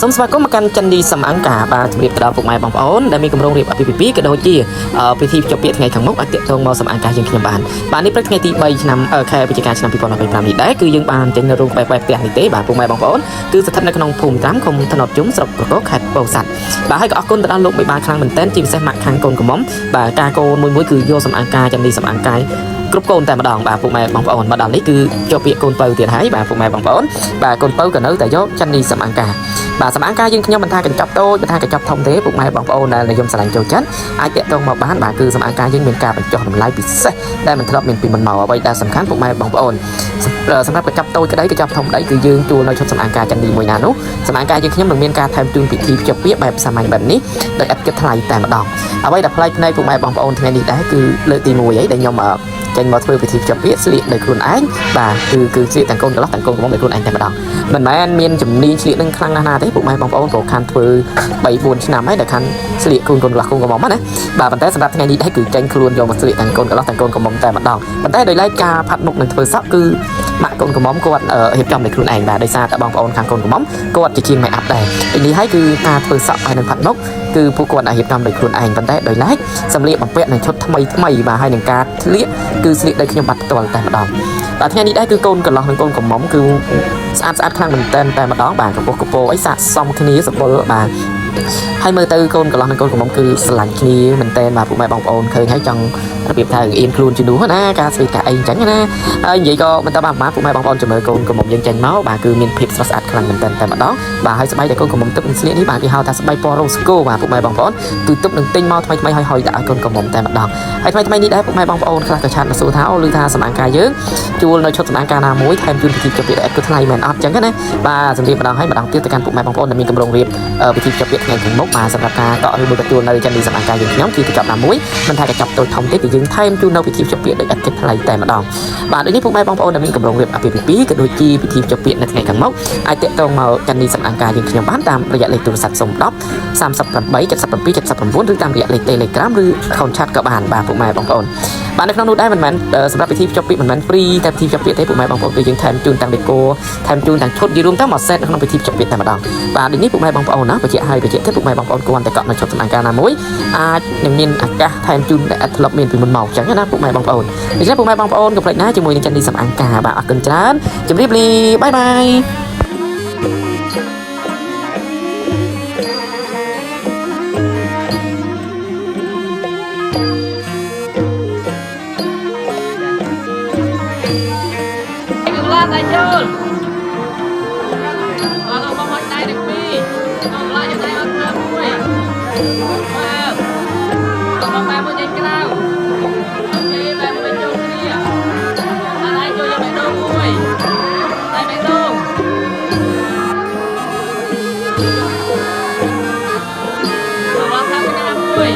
សូមស្វាគមន៍មកកាន់ចិនឌីសំអង្គការបាទជំរាបទៅដល់ពុកម៉ែបងប្អូនដែលមានកម្រងរៀបអាពាហ៍ពិពាហ៍ក៏ដូចជាពិធីភ្ជាប់ពាក្យថ្ងៃខាងមុខអាចទាក់ទងមកសំអង្គការយើងខ្ញុំបាននេះព្រឹកថ្ងៃទី3ឆ្នាំខែវិច្ឆិកាឆ្នាំ2025នេះដែរគឺយើងបានចេញនៅរោងបែបផ្ទះនេះទេបាទពុកម៉ែបងប្អូនគឺស្ថិតនៅក្នុងភូមិត្រាំឃុំថ្នោតជុំស្រុកក្រកខេត្តពោធិ៍សាត់បាទហើយក៏អរគុណទៅដល់លោកមេបាខ្លាំងមែនទែនជាពិសេសម៉ាក់ខាងកូនកំមុំបាទការកូនមួយគឺយកសំអង្គការចិនឌីសំអង្គការគ្រប់កូនតែម្ដងបាទពុកម៉ែបងប្អូនមកដល់នេះគឺជាប់ពាក្យកូនពៅទៀតហើយបាទពុកម៉ែបងប្អូនបាទកូនពៅក៏នៅតែយកចិនឌីសំអង្គការបាទសំអង្គការយើងខ្ញុំមិនថាកញ្ចប់តូចមិនថាកញ្ចប់ធំទេពុកម៉ែបងប្អូនដែលនិយមស្រឡាញ់ចូលចិត្តអាចតាក់ទងមកបានបាទគឺសំអង្គការយើងមានការបញ្ចុះតម្លៃពិសេសដែលមិនធ្លាប់មានពីមុនមកអ្វីដែលសំខាន់ពុកម៉ែបងប្អូនសម្រាប់កញ្ចប់តូចក្តីកញ្ចប់ធំក្តីគឺយើងជួលនៅឈុតសំអង្គការចិនឌីមួយណានោះសំអង្គការយើងខ្ញុំនឹងមានការថែមជូនពិធីភ្ជាប់ពាក្យបែបសាមញ្ញបែបនេះដោយឥតគិតថ្លៃតែម្ដងអ្វីដែលប្លែកភ្នែកពុកម៉ែបងប្អូនថ្ងៃនេះដែរគឺលើកទី1ហើយដែលខ្ញុំចេញមកធ្វើពិធីភ្ជាប់ពាក្យស្លៀកដោយខ្លួនឯងបាទគឺស្លៀកទាំងកូនកន្លោះទាំងកូនកំមុំដោយខ្លួនឯងតែម្ដងមិនមែនមានជំនាញស្លៀកនឹងខ្លាំងណាស់ទេពុកម៉ែបងប្អូនព្រោះខានធ្វើ3-4 ឆ្នាំហើយដែលខានស្លៀកកូនកន្លោះកូនកំមុំណាបាទប៉ុន្តែសម្រាប់ថ្ងៃនេះដែរគឺចេញខ្លួនយកមកស្លៀកទាំងកូនកន្លោះទាំងកូនកំមុំតែម្ដងប៉ុន្តែដោយឡែកការផាត់មុខនឹងធ្វើសក់គឺម៉ាក់កូនកំមុំគាត់រៀបចំដោយខ្លួនឯងបាទដោយសារតែបងប្អូនខាងកូនកំមុំគាត់ជាជាង make up ដែរនេះហើយគឺការធ្វើសក់ហើយនឹងផាត់មុខគឺពួកគាត់អាចរៀបចំដោយខ្លួនឯងប៉ុន្តែដោយឡែកសម្លៀកបំពាក់នឹងឈុតថ្មីបាទហើយនឹងការស្លៀកគឺស្លៀកដោយខ្ញុំបាត់ផ្ទាល់តែម្ដងបាទថ្ងៃនេះដែរគឺកូនកន្លោះនិងកូនកំមុំគឺស្អាតខ្លាំងមែនតើតែម្ដងបាទកម្ពស់កពោអីស័ក្តិសមគ្នាសម្បុរបាទហើយមើលទៅកូនកន្លោះនិងកូនកំមុំគឺស្រឡាញ់គ្នាមែនតើបាទពុកម៉ែបងប្អូនឃើញហើយចង់របៀបថាអៀនខ្លួនជំនួសណាការស្វែងការអីអញ្ចឹងណាហើយនិយាយក៏មិនតបានពុកម៉ែបងប្អូនចាំមើលកូនកំមុំយើងចេញមកបាទគឺមានភាពស្រស់ស្អាតខ្លាំងមែនតើតែម្ដងបាទហើយស្បែកដែលកូនកំមុំទឹកនឹងស្លៀកនេះបាទគេហៅថាស្បែកពណ៌រ៉ូស្កូបាទពុកម៉ែបងប្អូនគឺទឹកនឹងទិញមកថ្មីហើយដាក់ឲ្យកូនកំមុំតែម្ដងហើយថ្មីនេះដែរពុកម៉ែបងប្អូនខ្លះក៏ឆាតមកសួរថាឮថាសំអង្គការយើងជួលនៅឈុតសំអង្គការណាមួយថែមជូនពិធីភ្ជាប់ពាក្យគឺថ្លៃមែនអត់អញ្ចឹងណាបាទសម្រាប់ម្ដងហើយម្ដងទៀតទៅកាន់ពុកម៉ែបងប្អូនដែលមានកម្រងរៀបពិធីភ្ជាប់ពាក្យថ្ងៃខាងមុខបាទសម្រាប់ការកក់ឬមួយទទួលនៅចិនឌីសំអង្គការយើងខ្ញុំគឺកញ្ចប់ណាមួយមិនថាកញ្ចប់តូចធំទេគឺយើងថែមជូននៅពិធីភ្ជាប់ពាក្យដោយឥតគិតថ្លៃតែម្ដងបាទដូចនេះពុកម៉ែបងប្អូនដែលមានកម្រងរៀបអាពាហ៍ពិពាហ៍ក៏ដូចជាពិធីភ្ជាប់ពាក្យនៅថ្ងៃខាងមុខអាចតាក់ទងមកចិនឌីសំអង្គការយើងខ្ញុំបានតាមរយៈលេខទូរស័ព្ទ010 38 77 79 ឬតាមរយៈលេខ Telegram ឬ account chat ក៏បានបាទពុកម៉ែបងប្អូនបាទនៅក្នុងនោះដែរមិនមែនសម្រាប់ពិធីភ្ជាប់ពាក្យមិនមែនហ្វ្រីតែពិធីភ្ជាប់ពាក្យទេពុកម៉ែបងប្អូនគឺយើងថែមជូនទាំងដេកូថែមជូនទាំងឈុតយីរួមទាំងមកសេតនៅក្នុងពិធីភ្ជាប់ពាក្យតែម្ដងបាទដូចនេះពុកម៉ែបងប្អូនណាបញ្ជាក់ទេពុកម៉ែបងប្អូនគួរតែកក់នៅឈុតសំអង្គការណាមួយអាចនឹងមានឱកាសថែមជូនដែលឥតធ្លាប់មានពីមុនមកអញ្ចឹងណាពុកម៉ែបងប្អូនដូច្នេះពុកម៉ែបងប្អូនកុំភ្លេចណាជាមួយនឹងចិនឌីសំអង្គការបាទអរគុណច្រើនជម្រាបលាបាយបាយđại chôn nó mong mong đây được đi nó lại cho đây ăn cơm vui wow nó mong ba mươi giây cái nào ok ba mươi chung đi à đây cho mẹ đô vui đây mẹ đô nó mong thăm cái nào vui